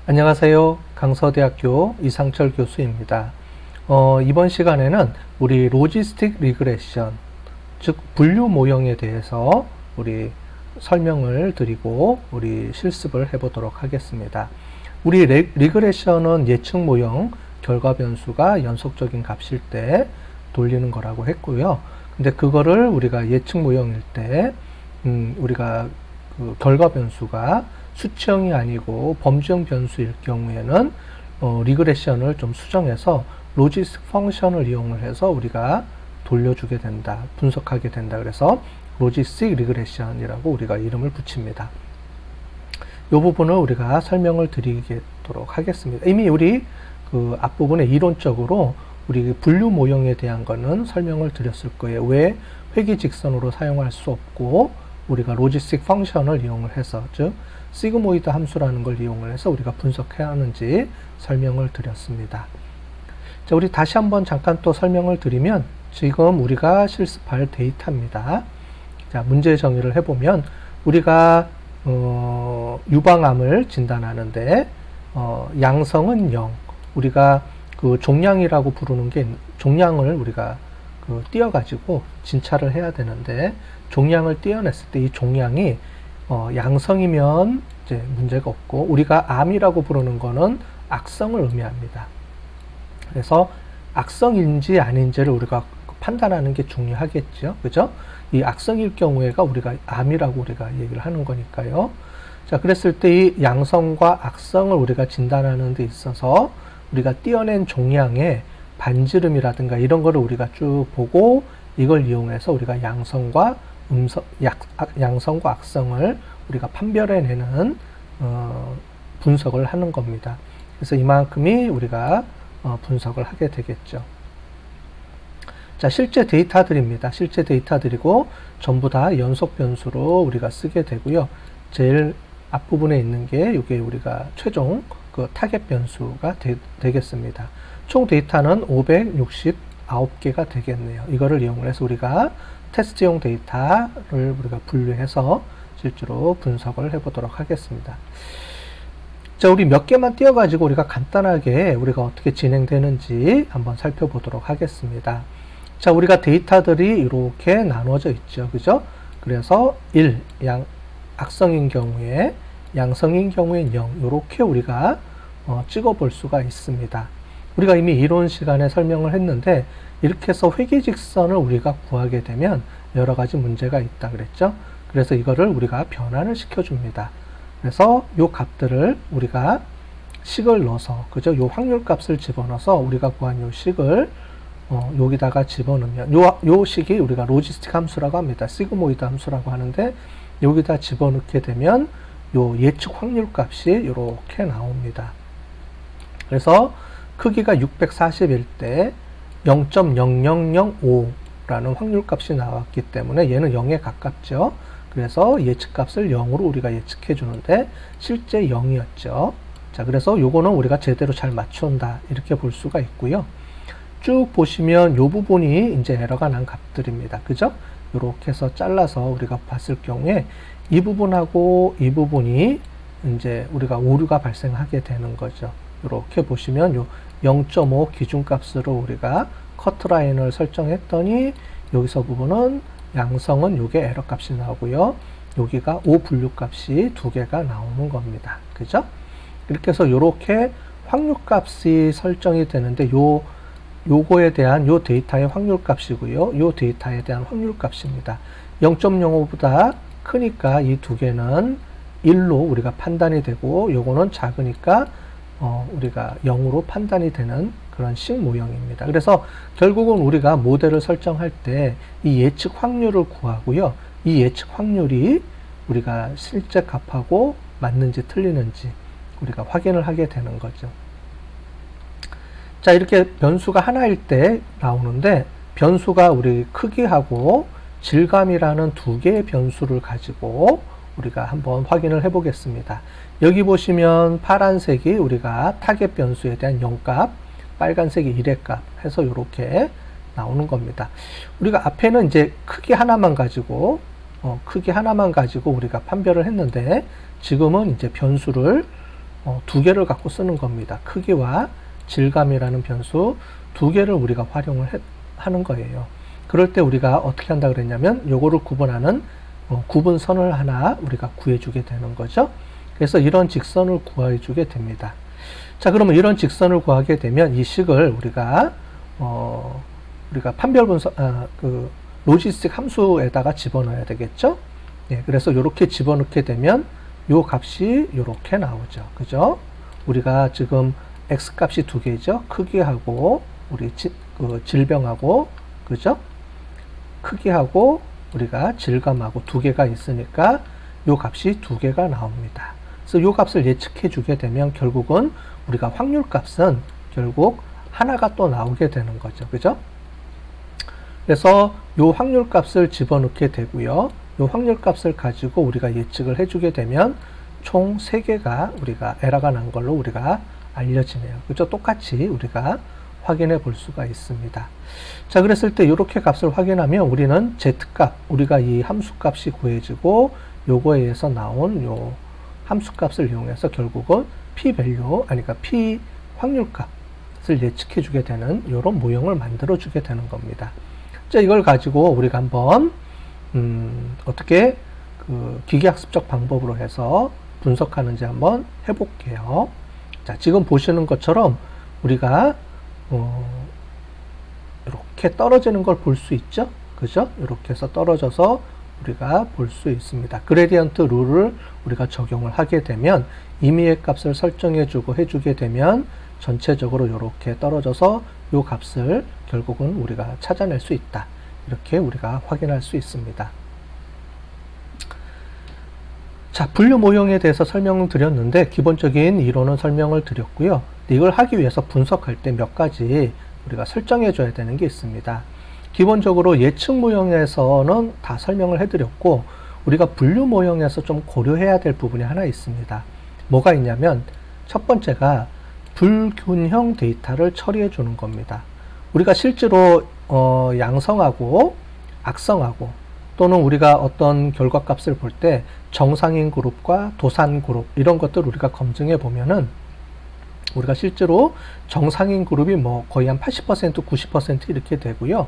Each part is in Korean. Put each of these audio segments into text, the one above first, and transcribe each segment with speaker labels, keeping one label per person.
Speaker 1: 안녕하세요. 강서대학교 이상철 교수입니다. 이번 시간에는 우리 로지스틱 리그레션, 즉 분류 모형에 대해서 우리 설명을 드리고 우리 실습을 해보도록 하겠습니다. 우리 리그레션은 예측 모형 결과 변수가 연속적인 값일 때 돌리는 거라고 했고요. 근데 그거를 우리가 예측 모형일 때 우리가 그 결과 변수가 수치형이 아니고 범주형 변수일 경우에는 리그레션을 좀 수정해서 로지스틱 펑션을 이용을 해서 우리가 돌려주게 된다, 분석하게 된다. 그래서 로지스틱 리그레션이라고 우리가 이름을 붙입니다. 이 부분을 우리가 설명을 드리도록 하겠습니다. 이미 우리 그 앞부분에 이론적으로 우리 분류 모형에 대한 거는 설명을 드렸을 거예요. 왜 회귀직선으로 사용할 수 없고 우리가 로지스틱 펑션을 이용을 해서, 즉 시그모이드 함수라는 걸 이용을 해서 우리가 분석해야 하는지 설명을 드렸습니다. 자, 우리 다시 한번 잠깐 또 설명을 드리면 지금 우리가 실습할 데이터입니다. 자, 문제 정의를 해보면 우리가 유방암을 진단하는데 양성은 0, 우리가 그 종양이라고 부르는 게 종양을 우리가 띄어가지고 진찰을 해야 되는데 종양을 띄어냈을 때 이 종양이 양성이면 이제 문제가 없고 우리가 암이라고 부르는 거는 악성을 의미합니다. 그래서 악성인지 아닌지를 우리가 판단하는 게 중요하겠죠. 그죠? 이 악성일 경우에가 우리가 암이라고 우리가 얘기를 하는 거니까요. 자, 그랬을 때 이 양성과 악성을 우리가 진단하는 데 있어서 우리가 띄어낸 종양의 반지름이라든가 이런 거를 우리가 쭉 보고 이걸 이용해서 우리가 양성과 악성을 우리가 판별해내는 분석을 하는 겁니다. 그래서 이만큼이 우리가 분석을 하게 되겠죠. 자, 실제 데이터들입니다. 실제 데이터들이고 전부 다 연속 변수로 우리가 쓰게 되고요. 제일 앞부분에 있는 게 이게 우리가 최종 그 타겟 변수가 되겠습니다. 총 데이터는 569개가 되겠네요. 이거를 이용해서 우리가 테스트용 데이터를 우리가 분류해서 실제로 분석을 해보도록 하겠습니다. 자, 우리 몇 개만 띄어가지고 우리가 간단하게 우리가 어떻게 진행되는지 한번 살펴보도록 하겠습니다. 자, 우리가 데이터들이 이렇게 나눠져 있죠. 그죠? 그래서 1, 악성인 경우에, 양성인 경우엔 0, 이렇게 우리가 찍어 볼 수가 있습니다. 우리가 이미 이론 시간에 설명을 했는데 이렇게 해서 회귀직선을 우리가 구하게 되면 여러 가지 문제가 있다 그랬죠. 그래서 이거를 우리가 변환을 시켜줍니다. 그래서 요 값들을 우리가 식을 넣어서, 그죠? 요 확률값을 집어넣어서 우리가 구한 요 식을 여기다가 집어넣으면 요 식이 우리가 로지스틱 함수라고 합니다. 시그모이드 함수라고 하는데 여기다 집어넣게 되면 요 예측 확률값이 이렇게 나옵니다. 그래서 크기가 640일 때 0.0005라는 확률값이 나왔기 때문에 얘는 0에 가깝죠. 그래서 예측값을 0으로 우리가 예측해 주는데 실제 0이었죠. 자, 그래서 요거는 우리가 제대로 잘 맞춘다 이렇게 볼 수가 있고요. 쭉 보시면 요 부분이 이제 에러가 난 값들입니다. 그죠? 요렇게 해서 잘라서 우리가 봤을 경우에 이 부분하고 이 부분이 이제 우리가 오류가 발생하게 되는 거죠. 이렇게 보시면 요 0.5 기준값으로 우리가 커트라인을 설정했더니 여기서 부분은 양성은 요게 에러 값이 나오고요. 여기가 O 분류 값이 두 개가 나오는 겁니다. 그죠? 이렇게 해서 요렇게 확률값이 설정이 되는데 요거에 대한 요 데이터의 확률값이고요. 요 데이터에 대한 확률값입니다. 0.05보다 크니까 이 두 개는 1로 우리가 판단이 되고 요거는 작으니까 우리가 0으로 판단이 되는 그런 식 모형입니다. 그래서 결국은 우리가 모델을 설정할 때 이 예측 확률을 구하고요. 이 예측 확률이 우리가 실제 값하고 맞는지 틀리는지 우리가 확인을 하게 되는 거죠. 자, 이렇게 변수가 하나일 때 나오는데 변수가 우리 크기하고 질감이라는 두 개의 변수를 가지고 우리가 한번 확인을 해 보겠습니다. 여기 보시면 파란색이 우리가 타겟 변수에 대한 0값, 빨간색이 1의 값 해서 이렇게 나오는 겁니다. 우리가 앞에는 이제 크기 하나만 가지고 우리가 판별을 했는데 지금은 이제 변수를 두 개를 갖고 쓰는 겁니다. 크기와 질감이라는 변수 두 개를 우리가 활용을 하는 거예요. 그럴 때 우리가 어떻게 한다 그랬냐면 요거를 구분하는 구분선을 하나 우리가 구해주게 되는 거죠. 그래서 이런 직선을 구해주게 됩니다. 자, 그러면 이런 직선을 구하게 되면 이 식을 우리가 판별 분석, 로지스틱 함수에다가 집어넣어야 되겠죠. 예, 그래서 이렇게 집어넣게 되면 요 값이 이렇게 나오죠. 그죠? 우리가 지금 x 값이 두 개죠. 크기하고 우리 질병하고, 그죠? 크기하고 우리가 질감하고 두 개가 있으니까 요 값이 두 개가 나옵니다. 그래서 요 값을 예측해 주게 되면 결국은 우리가 확률 값은 결국 하나가 또 나오게 되는 거죠. 그죠? 그래서 요 확률 값을 집어넣게 되고요. 요 확률 값을 가지고 우리가 예측을 해주게 되면 총 3개가 우리가 에러가 난 걸로 우리가 알려지네요. 그죠? 똑같이 우리가 확인해 볼 수가 있습니다. 자, 그랬을 때 이렇게 값을 확인하면 우리는 z값, 우리가 이 함수 값이 구해지고 요거에 의해서 나온 요 함수 값을 이용해서 결국은 p-밸류, 그러니까 p 확률 값을 예측해 주게 되는 이런 모형을 만들어 주게 되는 겁니다. 자, 이걸 가지고 우리가 한번 어떻게 기계학습적 방법으로 해서 분석하는지 한번 해볼게요. 자, 지금 보시는 것처럼 우리가 이렇게 떨어지는 걸 볼 수 있죠? 그죠? 이렇게 해서 떨어져서 우리가 볼 수 있습니다. 그레디언트 룰을 우리가 적용을 하게 되면 임의의 값을 설정해주고 해주게 되면 전체적으로 이렇게 떨어져서 이 값을 결국은 우리가 찾아낼 수 있다. 이렇게 우리가 확인할 수 있습니다. 자, 분류 모형에 대해서 설명을 드렸는데 기본적인 이론은 설명을 드렸고요. 이걸 하기 위해서 분석할 때 몇 가지 우리가 설정해 줘야 되는 게 있습니다. 기본적으로 예측 모형에서는 다 설명을 해드렸고 우리가 분류 모형에서 좀 고려해야 될 부분이 하나 있습니다. 뭐가 있냐면 첫 번째가 불균형 데이터를 처리해 주는 겁니다. 우리가 실제로 양성하고 악성하고 또는 우리가 어떤 결과값을 볼 때 정상인 그룹과 도산 그룹 이런 것들을 우리가 검증해 보면은 우리가 실제로 정상인 그룹이 뭐 거의 한 80%, 90% 이렇게 되고요.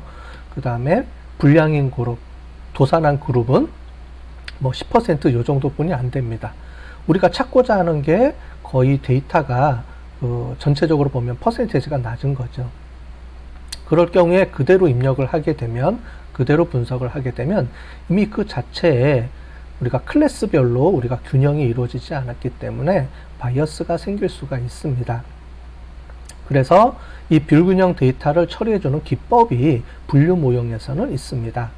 Speaker 1: 그 다음에 불량인 그룹, 도산한 그룹은 뭐 10% 요 정도뿐이 안 됩니다. 우리가 찾고자 하는 게 거의 데이터가 전체적으로 보면 퍼센테이지가 낮은 거죠. 그럴 경우에 그대로 입력을 하게 되면, 그대로 분석을 하게 되면 이미 그 자체에 우리가 클래스별로 우리가 균형이 이루어지지 않았기 때문에 바이어스가 생길 수가 있습니다. 그래서 이 불균형 데이터를 처리해주는 기법이 분류 모형에서는 있습니다.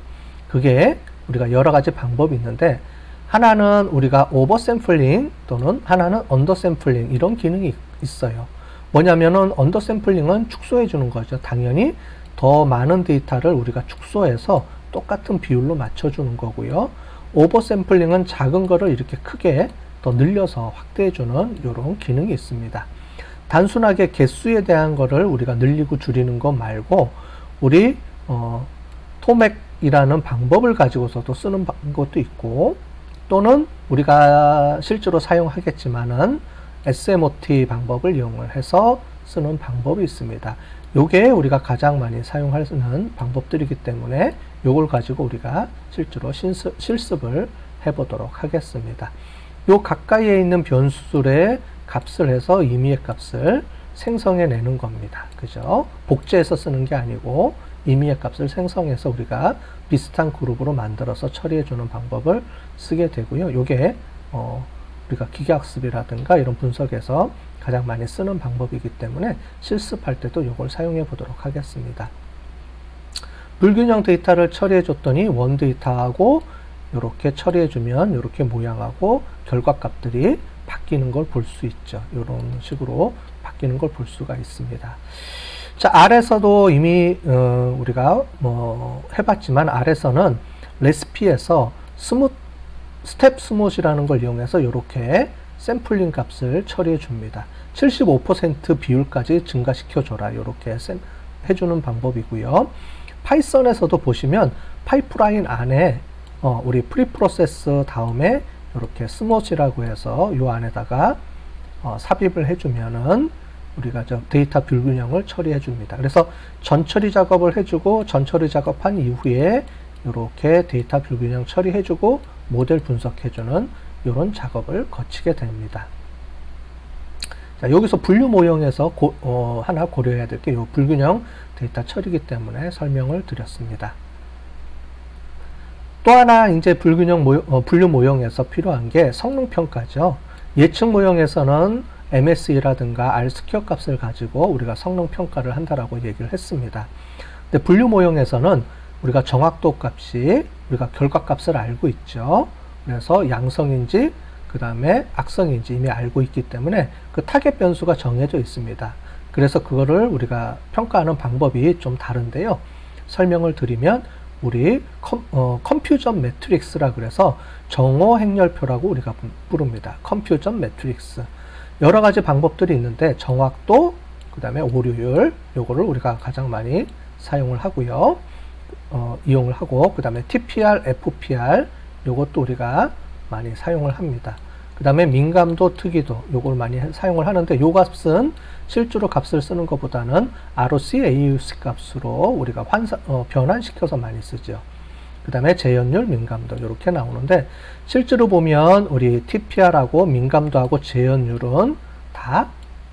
Speaker 1: 그게 우리가 여러 가지 방법이 있는데 하나는 우리가 오버샘플링 또는 하나는 언더샘플링 이런 기능이 있어요. 뭐냐면은 언더샘플링은 축소해 주는 거죠. 당연히 더 많은 데이터를 우리가 축소해서 똑같은 비율로 맞춰주는 거고요. 오버샘플링은 작은 거를 이렇게 크게 더 늘려서 확대해 주는 이런 기능이 있습니다. 단순하게 개수에 대한 거를 우리가 늘리고 줄이는 것 말고 우리 토맥이라는 방법을 가지고서도 쓰는 것도 있고 또는 우리가 실제로 사용하겠지만은 SMOT 방법을 이용을 해서 쓰는 방법이 있습니다. 요게 우리가 가장 많이 사용하는 방법들이기 때문에 요걸 가지고 우리가 실제로 실습을 해보도록 하겠습니다. 요 가까이에 있는 변수들의 값을 해서 임의의 값을 생성해내는 겁니다. 그죠? 복제해서 쓰는 게 아니고 임의의 값을 생성해서 우리가 비슷한 그룹으로 만들어서 처리해주는 방법을 쓰게 되고요. 요게 우리가 기계학습이라든가 이런 분석에서 가장 많이 쓰는 방법이기 때문에 실습할 때도 이걸 사용해 보도록 하겠습니다. 불균형 데이터를 처리해 줬더니 원 데이터하고 이렇게 처리해 주면 이렇게 모양하고 결과값들이 바뀌는 걸 볼 수 있죠. 이런 식으로 바뀌는 걸 볼 수가 있습니다. 자, R에서도 이미 우리가 뭐 해봤지만 R에서는 레시피에서 스텝 스무엇이라는 걸 이용해서 이렇게 샘플링 값을 처리해 줍니다. 75% 비율까지 증가시켜 줘라. 이렇게 해주는 방법이고요. 파이썬에서도 보시면 파이프라인 안에 우리 프리프로세스 다음에 이렇게 스무엇이라고 해서 요 안에다가 삽입을 해주면은 우리가 저 데이터 불균형을 처리해 줍니다. 그래서 전처리 작업을 해주고 전처리 작업한 이후에 이렇게 데이터 불균형 처리해주고 모델 분석해주는 이런 작업을 거치게 됩니다. 자, 여기서 분류 모형에서 하나 고려해야 될 게 이 불균형 데이터 처리이기 때문에 설명을 드렸습니다. 또 하나 이제 불균형 분류 모형에서 필요한 게 성능 평가죠. 예측 모형에서는 MSE라든가 R 스퀘어 값을 가지고 우리가 성능 평가를 한다라고 얘기를 했습니다. 근데 분류 모형에서는 우리가 정확도 값이 우리가 결과 값을 알고 있죠. 그래서 양성인지 그 다음에 악성인지 이미 알고 있기 때문에 그 타겟 변수가 정해져 있습니다. 그래서 그거를 우리가 평가하는 방법이 좀 다른데요. 설명을 드리면 우리 컴퓨전 매트릭스라 그래서 정오 행렬표라고 우리가 부릅니다. 컴퓨전 매트릭스. 여러 가지 방법들이 있는데 정확도, 그 다음에 오류율, 요거를 우리가 가장 많이 사용을 하고요. 이용을 하고, 그 다음에 TPR, FPR, 요것도 우리가 많이 사용을 합니다. 그 다음에 민감도, 특이도, 요걸 많이 사용을 하는데, 요 값은 실제로 값을 쓰는 것보다는 ROC, AUC 값으로 우리가 변환시켜서 많이 쓰죠. 그 다음에 재현율, 민감도 이렇게 나오는데 실제로 보면 우리 TPR하고 민감도하고 재현율은 다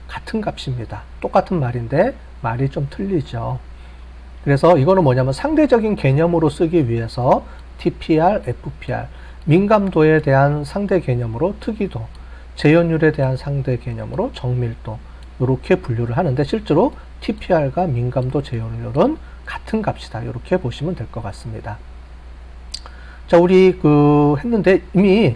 Speaker 1: 같은 값입니다. 똑같은 말인데 말이 좀 틀리죠. 그래서 이거는 뭐냐면 상대적인 개념으로 쓰기 위해서 TPR, FPR, 민감도에 대한 상대 개념으로 특이도, 재현율에 대한 상대 개념으로 정밀도 이렇게 분류를 하는데 실제로 TPR과 민감도, 재현율은 같은 값이다. 이렇게 보시면 될 것 같습니다. 자, 우리 했는데 이미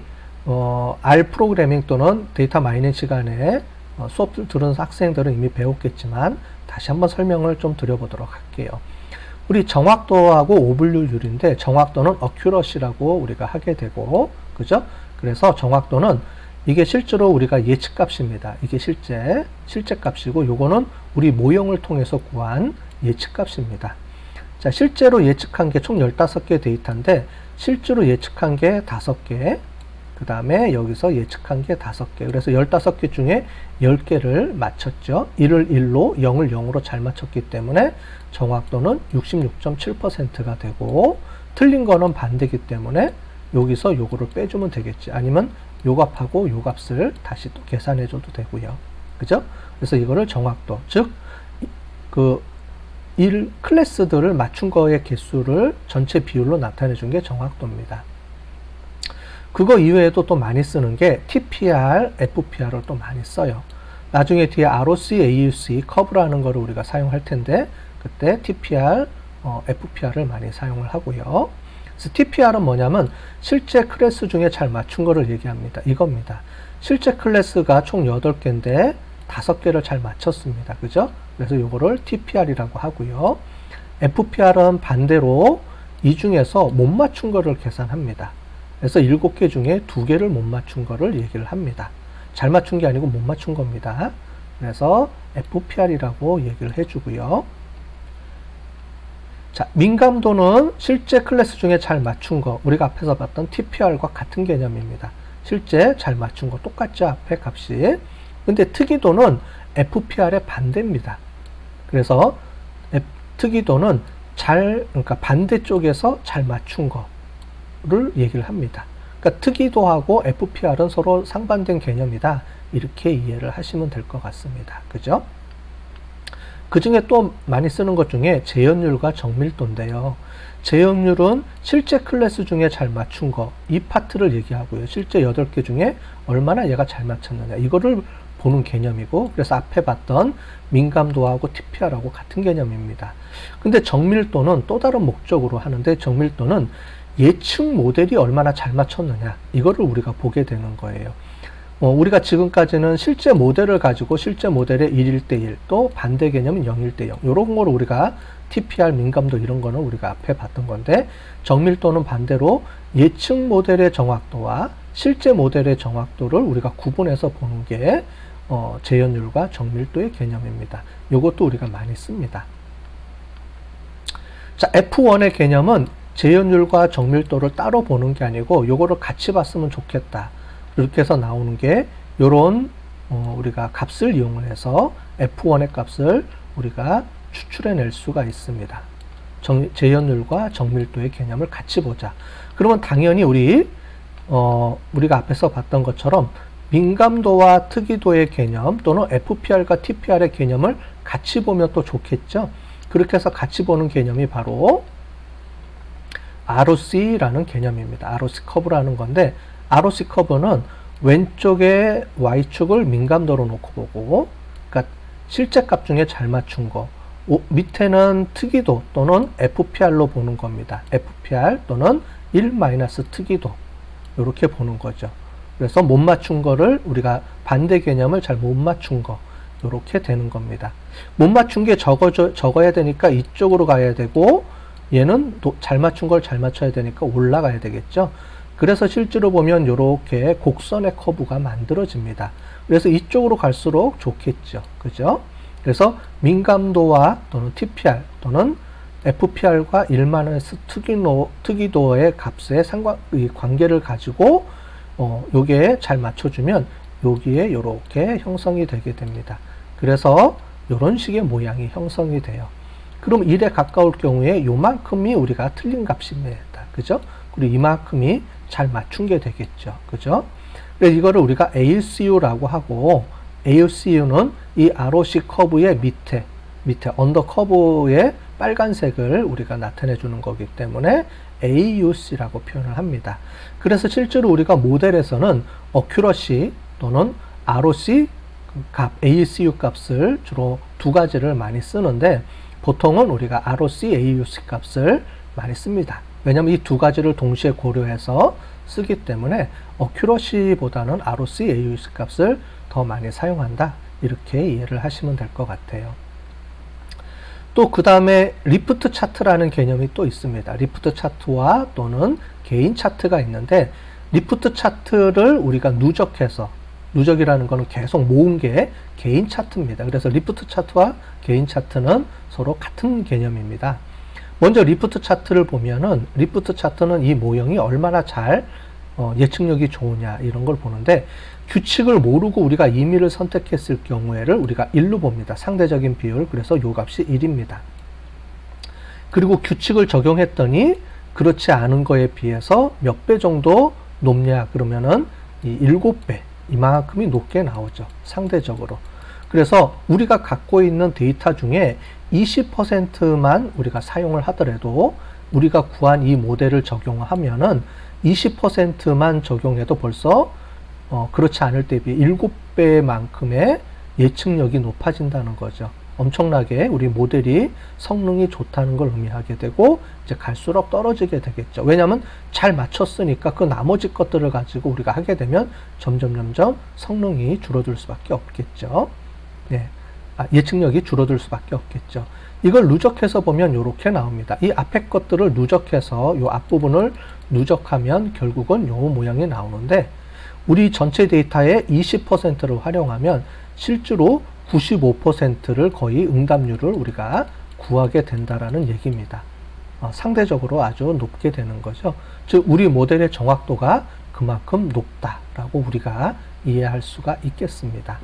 Speaker 1: R 프로그래밍 또는 데이터 마이닝 시간에 수업을 들은 학생들은 이미 배웠겠지만 다시 한번 설명을 좀 드려보도록 할게요. 우리 정확도하고 오분류율인데 정확도는 accuracy라고 우리가 하게 되고, 그죠? 그래서 정확도는 이게 실제로 우리가 예측 값입니다. 이게 실제 값이고 요거는 우리 모형을 통해서 구한 예측 값입니다. 자, 실제로 예측한 게 총 15개 데이터인데 실제로 예측한 게 5개, 그 다음에 여기서 예측한 게 5개. 그래서 15개 중에 10개를 맞췄죠. 1을 1로 0을 0으로 잘 맞췄기 때문에 정확도는 66.7%가 되고, 틀린 거는 반대이기 때문에 여기서 요거를 빼주면 되겠지. 아니면 요 값하고 요 값을 다시 또 계산해 줘도 되고요. 그죠? 그래서 이거를 정확도, 즉 클래스들을 맞춘 거의 개수를 전체 비율로 나타내 준 게 정확도입니다. 그거 이외에도 또 많이 쓰는 게 TPR, FPR을 또 많이 써요. 나중에 뒤에 ROC, AUC 커브라는 거를 우리가 사용할 텐데 그때 TPR, FPR을 많이 사용을 하고요. 그래서 TPR은 뭐냐면 실제 클래스 중에 잘 맞춘 거를 얘기합니다. 이겁니다. 실제 클래스가 총 8개인데 5개를 잘 맞췄습니다. 그죠? 그래서 이거를 TPR이라고 하고요. FPR은 반대로 이 중에서 못 맞춘 거를 계산합니다. 그래서 7개 중에 2개를 못 맞춘 거를 얘기를 합니다. 잘 맞춘 게 아니고 못 맞춘 겁니다. 그래서 FPR이라고 얘기를 해주고요. 자, 민감도는 실제 클래스 중에 잘 맞춘 거, 우리가 앞에서 봤던 TPR과 같은 개념입니다. 실제 잘 맞춘 거 똑같죠, 앞에 값이. 근데 특이도는 FPR의 반대입니다. 그래서 특이도는 그러니까 반대쪽에서 잘 맞춘 거를 얘기를 합니다. 그러니까 특이도하고 FPR은 서로 상반된 개념이다. 이렇게 이해를 하시면 될 것 같습니다. 그죠? 그 중에 또 많이 쓰는 것 중에 재현율과 정밀도인데요. 재현율은 실제 클래스 중에 잘 맞춘 거, 이 파트를 얘기하고요. 실제 8개 중에 얼마나 얘가 잘 맞췄느냐, 이거를 보는 개념이고, 그래서 앞에 봤던 민감도하고 TPR하고 같은 개념입니다. 근데 정밀도는 또 다른 목적으로 하는데, 정밀도는 예측 모델이 얼마나 잘 맞췄느냐, 이거를 우리가 보게 되는 거예요. 우리가 지금까지는 실제 모델을 가지고 실제 모델의 1:1, 또 반대 개념은 0:0 이런 거를 우리가 TPR, 민감도 이런 거는 우리가 앞에 봤던 건데, 정밀도는 반대로 예측 모델의 정확도와 실제 모델의 정확도를 우리가 구분해서 보는 게 재현율과 정밀도의 개념입니다. 이것도 우리가 많이 씁니다. 자, F1의 개념은 재현율과 정밀도를 따로 보는 게 아니고 요거를 같이 봤으면 좋겠다. 이렇게 해서 나오는 게 요런 우리가 값을 이용해서 F1의 값을 우리가 추출해낼 수가 있습니다. 재현율과 정밀도의 개념을 같이 보자. 그러면 당연히 우리가 앞에서 봤던 것처럼 민감도와 특이도의 개념 또는 FPR과 TPR의 개념을 같이 보면 또 좋겠죠. 그렇게 해서 같이 보는 개념이 바로 ROC라는 개념입니다. ROC 커브라는 건데, ROC 커브는 왼쪽에 Y축을 민감도로 놓고 보고, 그러니까 실제 값 중에 잘 맞춘 거, 밑에는 특이도 또는 FPR로 보는 겁니다. FPR 또는 1-특이도 이렇게 보는 거죠. 그래서 못 맞춘 거를 우리가 반대 개념을 잘 못 맞춘 거 이렇게 되는 겁니다. 못 맞춘 게 적어야 되니까 이쪽으로 가야 되고, 얘는 잘 맞춘 걸 잘 맞춰야 되니까 올라가야 되겠죠. 그래서 실제로 보면 이렇게 곡선의 커브가 만들어집니다. 그래서 이쪽으로 갈수록 좋겠죠. 그죠? 그래서 민감도와 또는 TPR 또는 FPR과 1-특이도의 값의 관계를 가지고 요게 잘 맞춰주면 여기에 이렇게 형성이 되게 됩니다. 그래서 이런 식의 모양이 형성이 돼요. 그럼 1에 가까울 경우에 요만큼이 우리가 틀린 값입니다. 그죠? 그리고 이만큼이 잘 맞춘 게 되겠죠. 그죠? 그래서 이거를 우리가 ALCU라고 하고, ALCU는 이 ROC 커브의 밑에 언더 커브의 빨간색을 우리가 나타내 주는 거기 때문에 AUC라고 표현을 합니다. 그래서 실제로 우리가 모델에서는 어큐러시 또는 ROC 값, ALCU 값을 주로 두 가지를 많이 쓰는데, 보통은 우리가 ROC, AUC 값을 많이 씁니다. 왜냐하면 이 두 가지를 동시에 고려해서 쓰기 때문에 어큐러시보다는 ROC, AUC 값을 더 많이 사용한다. 이렇게 이해를 하시면 될 것 같아요. 또 그 다음에 리프트 차트라는 개념이 또 있습니다. 리프트 차트와 또는 개인 차트가 있는데, 리프트 차트를 우리가 누적해서, 누적이라는 거는 계속 모은 게 개인 차트입니다. 그래서 리프트 차트와 개인 차트는 서로 같은 개념입니다. 먼저 리프트 차트를 보면은, 리프트 차트는 이 모형이 얼마나 잘 예측력이 좋으냐 이런 걸 보는데, 규칙을 모르고 우리가 임의를 선택했을 경우에를 우리가 1로 봅니다. 상대적인 비율. 그래서 요 값이 1입니다. 그리고 규칙을 적용했더니 그렇지 않은 거에 비해서 몇 배 정도 높냐 그러면은 이 7배, 이만큼이 높게 나오죠. 상대적으로. 그래서 우리가 갖고 있는 데이터 중에 20%만 우리가 사용을 하더라도 우리가 구한 이 모델을 적용하면은 20%만 적용해도 벌써 그렇지 않을 때 비해 7배만큼의 예측력이 높아진다는 거죠. 엄청나게 우리 모델이 성능이 좋다는 걸 의미하게 되고, 이제 갈수록 떨어지게 되겠죠. 왜냐하면 잘 맞췄으니까 그 나머지 것들을 가지고 우리가 하게 되면 점점 성능이 줄어들 수밖에 없겠죠. 네. 예측력이 줄어들 수밖에 없겠죠. 이걸 누적해서 보면 이렇게 나옵니다. 이 앞에 것들을 누적해서 이 앞부분을 누적하면 결국은 이 모양이 나오는데, 우리 전체 데이터의 20%를 활용하면 실제로 95%를 거의 응답률을 우리가 구하게 된다라는 얘기입니다. 상대적으로 아주 높게 되는 거죠. 즉 우리 모델의 정확도가 그만큼 높다라고 우리가 이해할 수가 있겠습니다.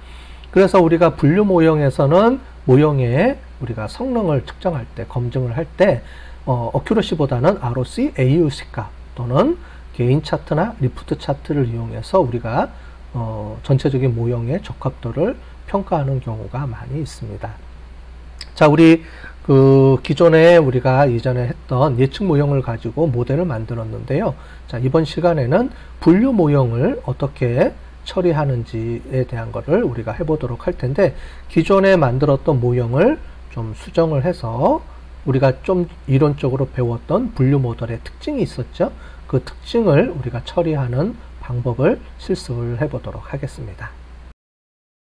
Speaker 1: 그래서 우리가 분류 모형에서는 모형의 우리가 성능을 측정할 때, 검증을 할 때 어큐러시보다는 ROC, AUC 값 또는 개인 차트나 리프트 차트를 이용해서 우리가 전체적인 모형의 적합도를 평가하는 경우가 많이 있습니다. 자, 우리 기존에 우리가 이전에 했던 예측 모형을 가지고 모델을 만들었는데요. 자, 이번 시간에는 분류 모형을 어떻게 처리하는지에 대한 거를 우리가 해보도록 할 텐데, 기존에 만들었던 모형을 좀 수정을 해서 우리가 좀 이론적으로 배웠던 분류 모델의 특징이 있었죠. 그 특징을 우리가 처리하는 방법을 실습을 해보도록 하겠습니다.